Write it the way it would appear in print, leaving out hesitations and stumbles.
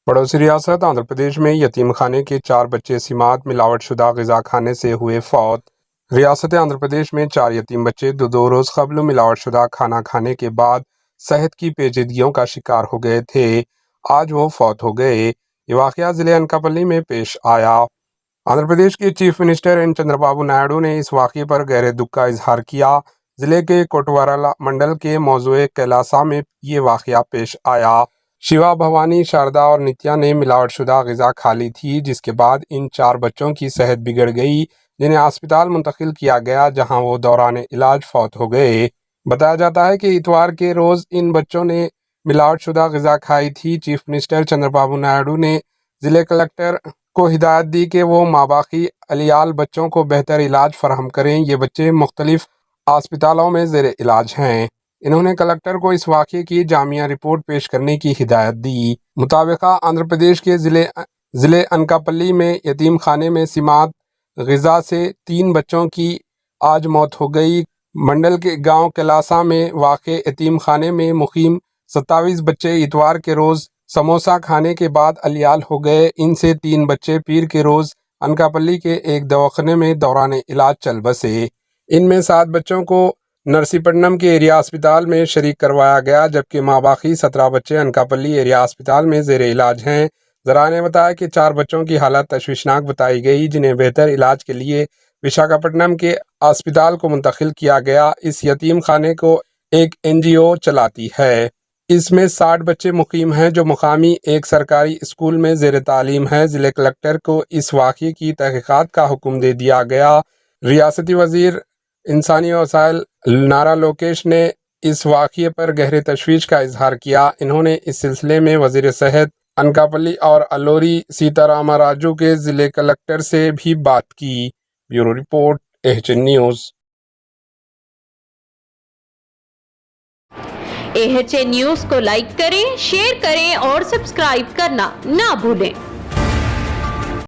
پڑوسی ریاست آندھرا پردیش میں یتیم خانے کے 4 بچے سماعت ملاوٹ شدہ غذا کھانے سے ہوئے فوت۔ ریاست آندھرا پردیش میں 4 یتیم بچے دو روز قبل ملاوٹ شدہ کھانا کھانے کے بعد صحت کی پیچیدگیوں کا شکار ہو گئے تھے۔ آج وہ فوت ہو گئے۔ یہ واقعہ ضلع انکاپلی میں پیش آیا۔ آندھرا پردیش کے chief minister N Chandra Babu Naidu نے اس واقعے پر گہرے دکھ کا اظہار کیا۔ ضلع کے کوٹوارالہ منڈل کے موضوع کیلاسا میں یہ واقعہ پیش آیا۔ شیوا بھوانی، شاردا اور نتیا نے ملاوٹ شدہ غذا کھا لی تھی، جس کے بعد ان 4 بچوں کی صحت بگڑ گئی، جنہیں اسپتال منتقل کیا گیا، جہاں وہ دوران علاج فوت ہو گئے۔ بتایا جاتا ہے کہ اتوار کے روز ان بچوں نے ملاوٹ شدہ غذا کھائی تھی۔ چیف منسٹر چندرا بابو نائیڈو نے ضلع کلکٹر کو ہدایت دی کہ وہ ماباقی الیال بچوں کو بہتر علاج فراہم کریں۔ یہ بچے مختلف اسپتالوں میں زیر علاج ہیں۔ انہوں نے کلکٹر کو اس واقعے کی جامع رپورٹ پیش کرنے کی ہدایت دی۔ مطابقہ آندھرا پردیش کے ضلع انکاپلی میں یتیم خانے میں سماعت غذا سے 3 بچوں کی آج موت ہو گئی۔ منڈل کے گاؤں کیلاسا میں واقع یتیم خانے میں مقیم 27 بچے اتوار کے روز سموسہ کھانے کے بعد الیال ہو گئے۔ ان سے 3 بچے پیر کے روز انکاپلی کے ایک دواخانے میں دوران علاج چل بسے۔ ان میں 7 بچوں کو نرسی پٹنم کے ایریا اسپتال میں شریک کروایا گیا، جبکہ ماباقی 17 بچے انکاپلی ایریا اسپتال میں زیر علاج ہیں۔ ذرائع نے بتایا کہ 4 بچوں کی حالت تشویشناک بتائی گئی، جنہیں بہتر علاج کے لیے وشاکھاپٹنم کے اسپتال کو منتقل کیا گیا۔ اس یتیم خانے کو ایک NGO چلاتی ہے۔ اس میں 60 بچے مقیم ہیں، جو مقامی ایک سرکاری اسکول میں زیر تعلیم ہے۔ ضلع کلکٹر کو اس واقعے کی تحقیقات کا حکم دے دیا گیا۔ ریاستی وزیر انسانی وسائل نارا لوکیش نے اس واقعے پر گہرے تشویش کا اظہار کیا۔ انہوں نے اس سلسلے میں وزیر صحت انکاپلی اور الوری سیتا راما راجو کے ضلع کلکٹر سے بھی بات کی۔ Bureau report AHN news. AHN news کو لائک کریں، شیئر کریں اور سبسکرائب کرنا نہ بھولیں۔